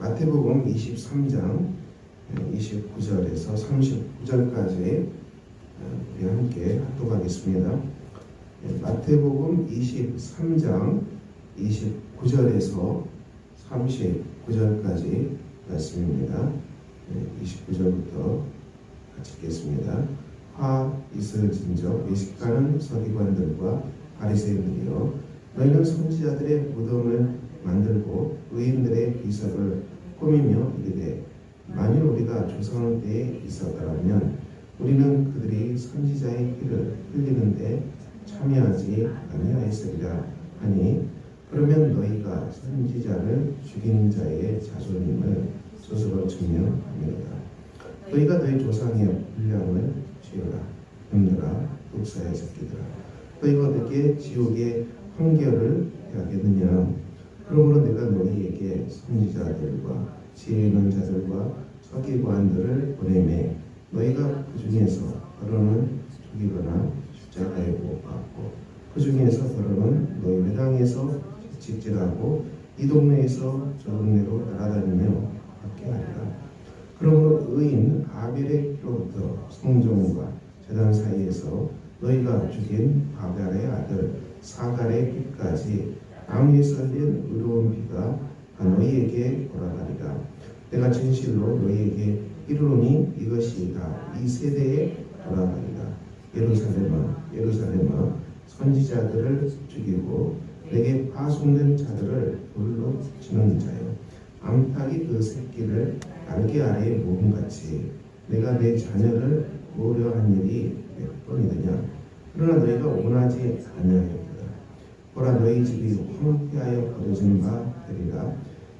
마태복음 23장 29절에서 39절까지 우리 함께 합독하겠습니다. 마태복음 23장 29절에서 39절까지 말씀입니다. 29절부터 같이 읽겠습니다. 화 있을진저 외식하는 서기관들과 바리새인들이여, 너희는 선지자들의 무덤을 만들고 의인들의 비석을 꾸미며 이르되, 만일 우리가 조상의 때에 있었더라면 우리는 그들이 선지자의 피를 흘리는데 참여하지 아니하였으리라 하니, 그러면 너희가 선지자를 죽인 자의 자손임을 스스로 증명하리라. 너희가 너희 조상의 분량을 지어라. 놈들아, 독사의 새끼들아, 너희가 어떻게 지옥의 판결을 해야겠느냐. 그러므로 내가 너희에게 선지자들과 지혜 있는 자들과 서기관들을 보내매, 너희가 그 중에서 더러는 죽이거나 십자가에 못 박고, 그 중에서 더러는 너희 회당에서 직질하고 이 동네에서 저 동네로 날아다니며 받게 하리라. 그러므로 의인 아벨의 피로부터 성전과 제단 사이에서 너희가 죽인 바갈의 아들 사갈의 피까지 땅 위에서 흘린 의로운 피가 너희에게 돌아가리라. 내가 진실로 너희에게 이르노니 이것이 다 이 세대에 돌아가리라. 예루살렘아, 예루살렘아, 선지자들을 죽이고 내게 파송된 자들을 돌로 치는 자여, 암탉이 그 새끼를 날개 아래에 모음같이 내가 내 자녀를 모으려 한 일이 몇 번이더냐. 그러나 너희가 원하지 아니하였도다. 보라, 너희 집이 황폐하여 버려진 바 되리라.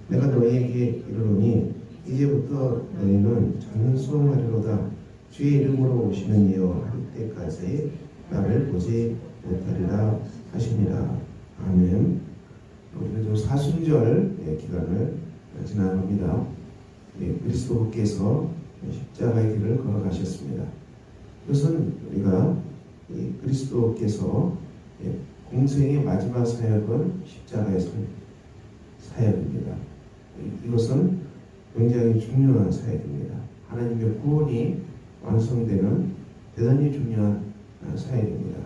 내가 너희에게 이르노니 이제부터 너희는 찬송하리로다. 주의 이름으로 오시는 이여 할 때까지 나를 보지 못하리라 하시니라. 아멘. 우리는 사순절 기간을 지나갑니다. 그리스도께서 십자가의 길을 걸어가셨습니다. 그것은 우리가 그리스도께서 공생의 마지막 사역은 십자가의 사역입니다. 이것은 굉장히 중요한 사역입니다. 하나님의 구원이 완성되는 대단히 중요한 사역입니다.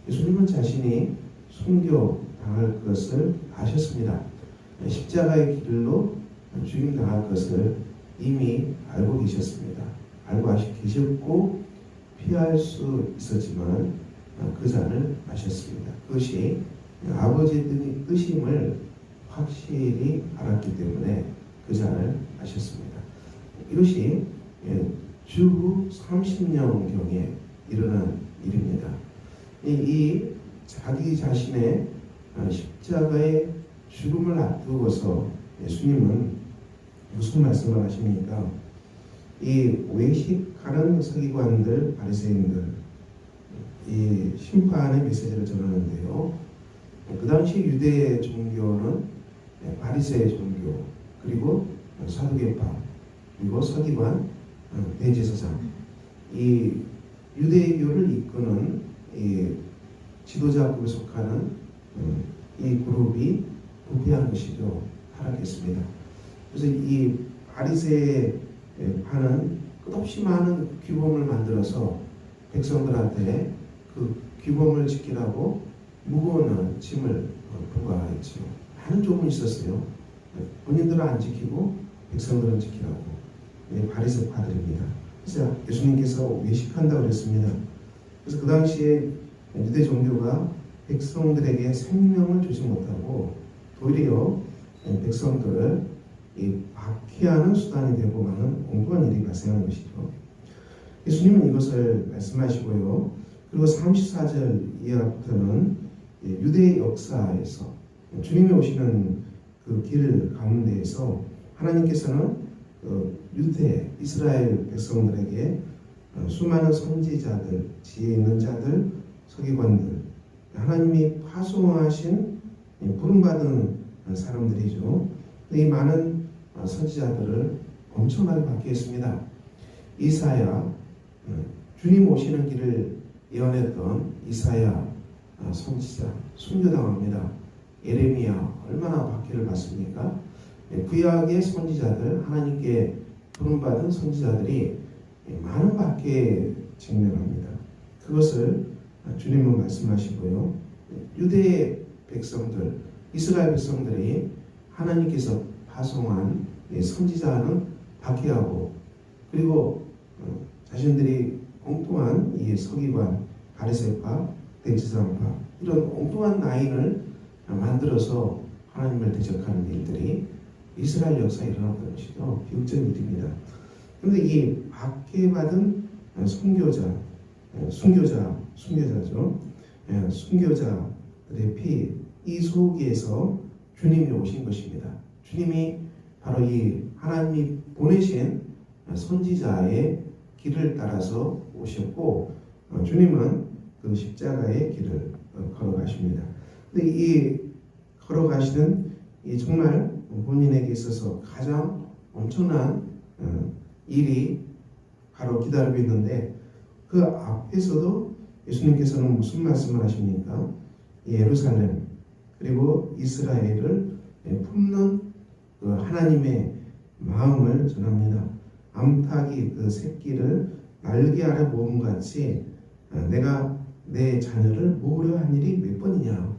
예수님은 자신이 순교당할 것을 아셨습니다. 십자가의 길로 죽임당할 것을 이미 알고 계셨습니다. 알고 계셨고 피할 수 있었지만 그 잔을 마셨습니다. 그것이 아버지의 뜻임을 확실히 알았기 때문에 그 잔을 마셨습니다. 이것이 주후 30년경에 일어난 일입니다. 이 자기 자신의 십자가의 죽음을 앞두고서 예수님은 무슨 말씀을 하십니까? 이 외식하는 서기관들, 바리새인들, 이 심판의 메시지를 전하는데요. 그 당시 유대 종교는 바리새의 종교, 그리고 사두개파, 그리고 서기관, 대제사장, 이 유대교를 이끄는 이 지도자급에 속하는 이 그룹이 부패한 것이죠. 타락했습니다. 그래서 이 바리새파는 끝없이 많은 규범을 만들어서 백성들한테 그 규범을 지키라고 무거운 짐을 부과했죠. 많은 조문이 있었어요. 본인들은 안 지키고 백성들은 지키라고. 바리새파들입니다. 그래서 예수님께서 외식한다고 그랬습니다. 그래서 그 당시에 유대 종교가 백성들에게 생명을 주지 못하고 도리어 백성들을 박해하는 수단이 되고 많은 엉뚱한 일이 발생하는 것이죠. 예수님은 이것을 말씀하시고요. 그리고 34절 이하부터는 유대 역사에서 주님이 오시는 그 길 가운데에서 하나님께서는 유대 이스라엘 백성들에게 수많은 선지자들, 지혜 있는 자들, 서기관들, 하나님이 파송하신 부름받은 사람들이죠. 이 많은 선지자들을 엄청나게 박해했습니다. 이사야, 주님 오시는 길을 예언했던 이사야 선지자 순교당합니다. 예레미야 얼마나 박해를 받습니까? 구약의 선지자들, 하나님께 부름받은 선지자들이 많은 박해에 직면합니다. 그것을 주님은 말씀하시고요. 유대의 백성들, 이스라엘 백성들이 하나님께서 파송한 선지자는 박해하고, 그리고 자신들이 엉뚱한 이 서기관, 바리새파, 대제사장파, 이런 엉뚱한 라인을 만들어서 하나님을 대적하는 일들이 이스라엘 역사에 일어났던 것이죠. 비극적인 일입니다. 그런데 이 박해받은 순교자죠. 순교자들의 피, 이 속에서 주님이 오신 것입니다. 주님이 바로 이 하나님이 보내신 선지자의 길을 따라서 오셨고, 주님은 그 십자가의 길을 걸어가십니다. 근데 이 걸어가시는 이 정말 본인에게 있어서 가장 엄청난 일이 바로 기다리고 있는데, 그 앞에서도 예수님께서는 무슨 말씀을 하십니까? 예루살렘 그리고 이스라엘을 품는 그 하나님의 마음을 전합니다. 암탉이 그 새끼를 날개 아래 모음같이 내가 내 자녀를 모으려 한 일이 몇 번이냐.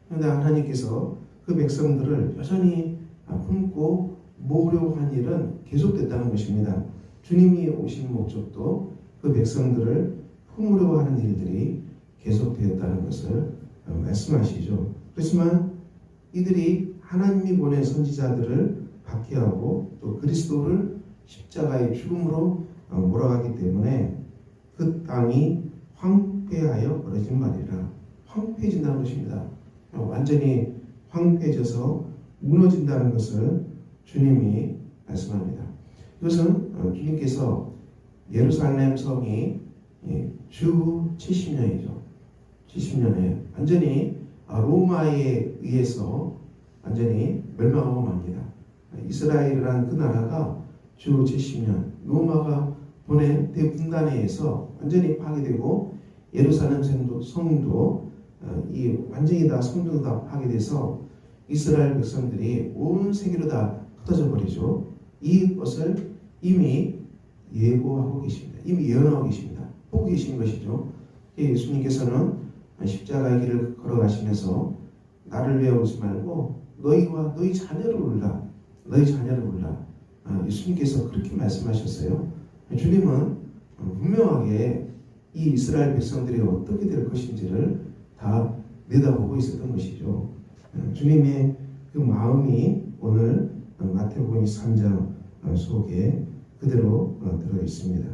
그런데 하나님께서 그 백성들을 여전히 품고 모으려고 한 일은 계속됐다는 것입니다. 주님이 오신 목적도 그 백성들을 품으려고 하는 일들이 계속되었다는 것을 말씀하시죠. 그렇지만 이들이 하나님이 보낸 선지자들을 박해하고 또 그리스도를 십자가의 죽음으로 몰아가기 때문에 그 땅이 황폐하여 버려진 말이라. 황폐해진다는 것입니다. 완전히 황폐해져서 무너진다는 것을 주님이 말씀합니다. 이것은 주님께서 예루살렘 성이 주 70년이죠. 70년에 완전히 로마에 의해서 완전히 멸망하고 맙니다. 이스라엘이라는 그 나라가 주 70년 로마가 보낸 대분단에 의해서 완전히 파괴되고, 예루살렘 성도 이 완전히 다 성도가 다 파괴돼서 이스라엘 백성들이 온 세계로 다 흩어져 버리죠. 이것을 이미 예고하고 계십니다. 이미 예언하고 계십니다. 보고 계신 것이죠. 예수님께서는 십자가의 길을 걸어가시면서 나를 위하여 오지 말고 너희와 너희 자녀를 울라. 너희 자녀를 울라. 예수님께서 그렇게 말씀하셨어요. 주님은 분명하게 이 이스라엘 백성들이 어떻게 될 것인지를 다 내다보고 있었던 것이죠. 주님의 그 마음이 오늘 마태복음 3장 속에 그대로 들어 있습니다.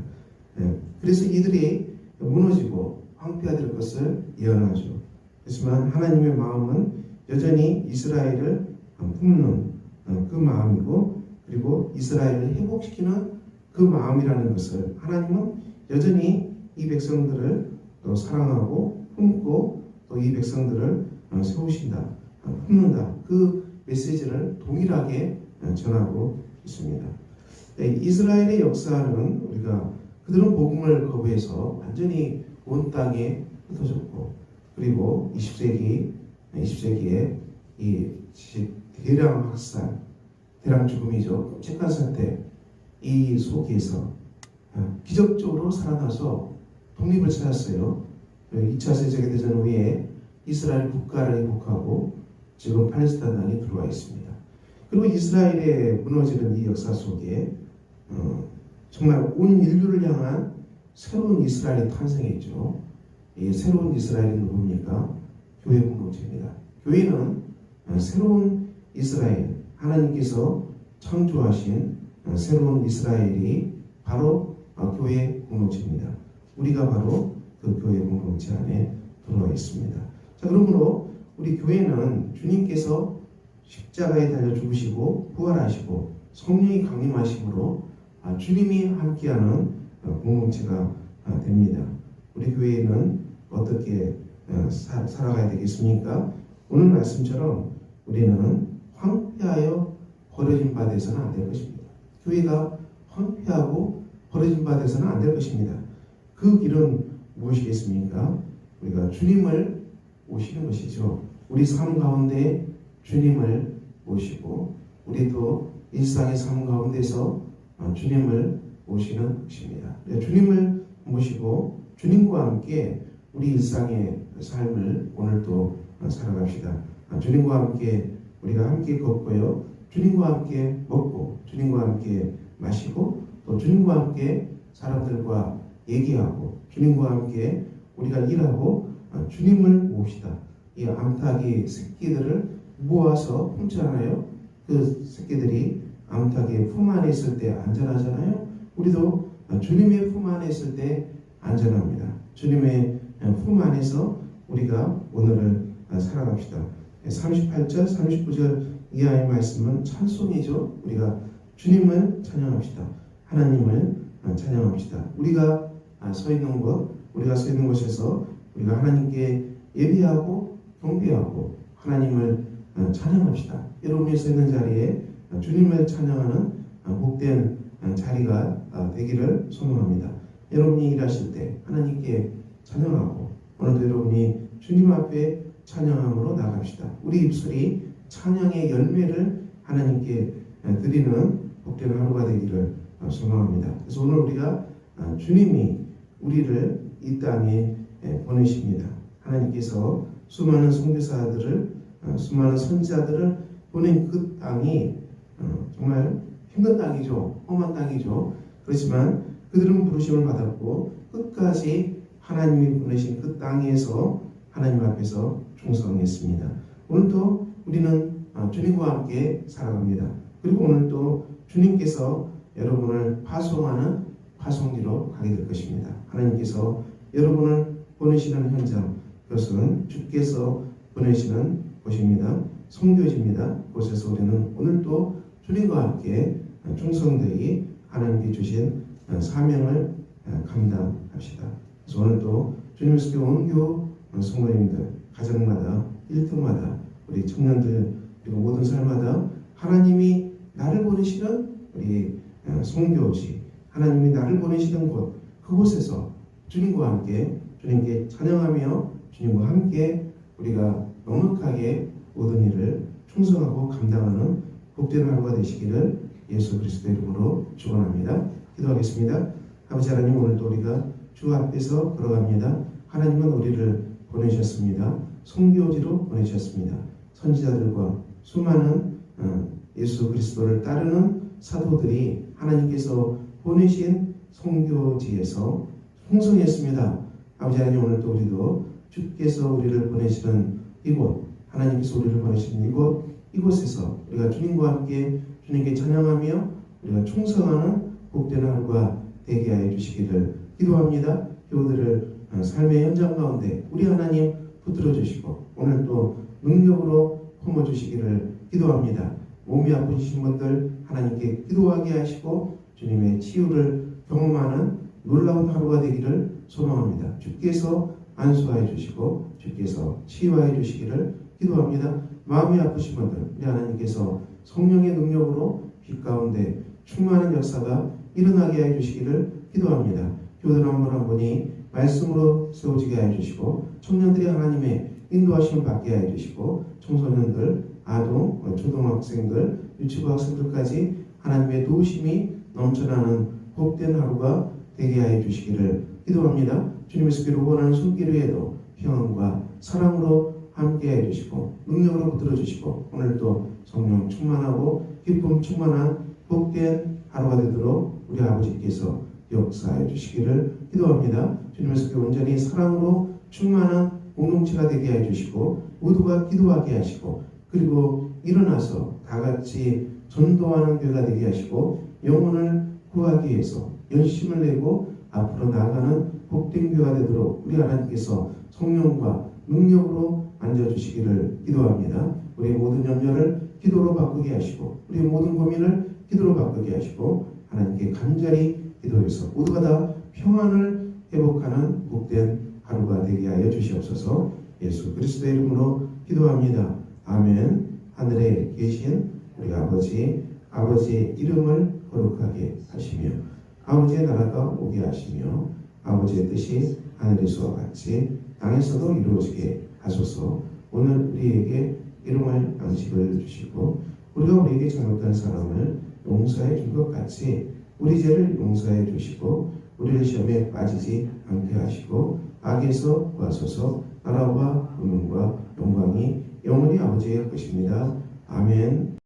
그래서 이들이 무너지고 황폐화될 것을 예언하죠. 그렇지만 하나님의 마음은 여전히 이스라엘을 품는 그 마음이고, 그리고 이스라엘을 회복시키는 그 마음이라는 것을 하나님은 여전히 이 백성들을 또 사랑하고 품고 또 이 백성들을 세우신다, 품는다, 그 메시지를 동일하게 전하고 있습니다. 이스라엘의 역사는 우리가 그들은 복음을 거부해서 완전히 온 땅에 흩어졌고, 그리고 20세기에 이 대량 학살, 대량 죽음이죠. 끔찍한 사태, 이 속에서 기적적으로 살아나서 독립을 찾았어요. 2차 세계대전 후에 이스라엘 국가를 회복하고 지금 팔레스타인이 들어와 있습니다. 그리고 이스라엘에 무너지는 이 역사 속에 정말 온 인류를 향한 새로운 이스라엘이 탄생했죠. 이 새로운 이스라엘이 누굽니까? 교회 공동체입니다. 교회는 새로운 이스라엘, 하나님께서 창조하신 새로운 이스라엘이 바로 교회 공동체입니다. 우리가 바로 그 교회 공동체 안에 들어와 있습니다. 자, 그러므로 우리 교회는 주님께서 십자가에 달려 죽으시고 부활하시고 성령이 강림하심으로 주님이 함께하는 공동체가 됩니다. 우리 교회는 어떻게 살아가야 되겠습니까? 오늘 말씀처럼 우리는 황폐하여 버려진 바 되서는 안 될 것입니다. 교회가 황폐하고 버려진 바 되서는 안 될 것입니다. 그 길은 무엇이겠습니까? 우리가 주님을 모시는 것이죠. 우리 삶 가운데 주님을 모시고 우리도 일상의 삶 가운데서 주님을 모시는 것입니다. 주님을 모시고 주님과 함께 우리 일상의 삶을 오늘도 살아갑시다. 주님과 함께 우리가 함께 걷고요. 주님과 함께 먹고 주님과 함께 마시고 또 주님과 함께 사람들과 얘기하고 주님과 함께 우리가 일하고 주님을 모읍시다. 이 암탉이 새끼들을 모아서 품잖아요. 그 새끼들이 암탉의 품 안에 있을 때 안전하잖아요. 우리도 주님의 품 안에 있을 때 안전합니다. 주님의 품 안에서 우리가 오늘을 살아갑시다. 38절, 39절 이하의 말씀은 찬송이죠. 우리가 주님을 찬양합시다. 하나님을 찬양합시다. 우리가 서 있는 곳에서 우리가 하나님께 예배하고 경배하고 하나님을 찬양합시다. 여러분이 서 있는 자리에 주님을 찬양하는 복된 자리가 되기를 소망합니다. 여러분이 일하실 때 하나님께 찬양하고 오늘도 여러분이 주님 앞에 찬양함으로 나갑시다. 우리 입술이 찬양의 열매를 하나님께 드리는 복된 하루가 되기를 소망합니다. 그래서 오늘 우리가 주님이 우리를 이 땅에 보내십니다. 하나님께서 수많은 선교사들을 수많은 선지자들을 보낸 그 땅이 정말 힘든 땅이죠. 험한 땅이죠. 그렇지만 그들은 부르심을 받았고 끝까지 하나님이 보내신 그 땅에서 하나님 앞에서 충성했습니다. 오늘도 우리는 주님과 함께 살아갑니다. 그리고 오늘도 주님께서 여러분을 파송하는 파송지로 가게 될 것입니다. 하나님께서 여러분을 보내시는 현장, 그것은 주께서 보내시는 곳입니다. 선교지입니다. 그곳에서 우리는 오늘도 주님과 함께 충성되이 하나님께 주신 사명을 감당합시다. 그래서 오늘도 주님께서 원교 성도님들 가정마다 일터마다 우리 청년들 그리고 모든 삶마다 하나님이 나를 보내시는 우리 선교지 하나님이 나를 보내시는 곳 그곳에서 주님과 함께 주님께 찬양하며 주님과 함께 우리가 넉넉하게 모든 일을 충성하고 감당하는 복된 하루가 되시기를 예수 그리스도 이름으로 축원합니다. 기도하겠습니다. 아버지 하나님 오늘도 우리가 주 앞에서 걸어갑니다. 하나님은 우리를 보내셨습니다. 선교지로 보내셨습니다. 선지자들과 수많은 예수 그리스도를 따르는 사도들이 하나님께서 보내신 선교지에서 풍성했습니다. 아버지 하나님 오늘도 우리도 주께서 우리를 보내시는 이곳 하나님께서 우리를 보내시는 이곳에서 우리가 주님과 함께 주님께 찬양하며 우리가 충성하는 복된 하루가 되게 하여 주시기를 기도합니다. 교우들을 삶의 현장 가운데 우리 하나님 붙들어 주시고 오늘도 능력으로 품어주시기를 기도합니다. 몸이 아프신 분들 하나님께 기도하게 하시고 주님의 치유를 경험하는 놀라운 하루가 되기를 소망합니다. 주께서 안수하여 주시고 주께서 치유하여 주시기를 기도합니다. 마음이 아프신 분들 우리 하나님께서 성령의 능력으로 빛 가운데 충만한 역사가 일어나게 하여 주시기를 기도합니다. 교우들 한 분 한 분이 말씀으로 세워지게 하여 주시고 청년들이 하나님의 인도하심을 받게 하여 주시고 청소년들, 아동, 초등학생들, 유치부 학생들까지 하나님의 도우심이 넘쳐나는 복된 하루가 되게 하여 주시기를 기도합니다. 주님의 스피로 원하는 손길에도 평안과 사랑으로 함께 해주시고 능력으로 붙들어 주시고 오늘도 성령 충만하고 기쁨 충만한 복된 하루가 되도록 우리 아버지께서 역사해 주시기를 기도합니다. 주님의 스피로 온전히 사랑으로 충만한 공동체가 되게 해주시고 모두가 기도하게 하시고 그리고 일어나서 다같이 전도하는 교회가 되게 하시고 영혼을 구하기 위해서 열심을 내고 앞으로 나아가는 복된 교회가 되도록 우리 하나님께서 성령과 능력으로 앉아주시기를 기도합니다. 우리의 모든 염려를 기도로 바꾸게 하시고 우리의 모든 고민을 기도로 바꾸게 하시고 하나님께 간절히 기도해서 모두가 다 평안을 회복하는 복된 하루가 되게 하여 주시옵소서. 예수 그리스도의 이름으로 기도합니다. 아멘. 하늘에 계신 우리 아버지의 이름을 거룩하게 하시며 아버지의 나라가 오게 하시며 아버지의 뜻이 하늘에서와 같이 땅에서도 이루어지게 하소서. 오늘 우리에게 일용할 양식을 주시고 우리가 우리에게 잘못한 사람을 용서해 준 것 같이 우리 죄를 용서해 주시고 우리를 시험에 빠지지 않게 하시고 악에서 구하소서. 나라와 권능과 영광이 영원히 아버지의 것입니다. 아멘.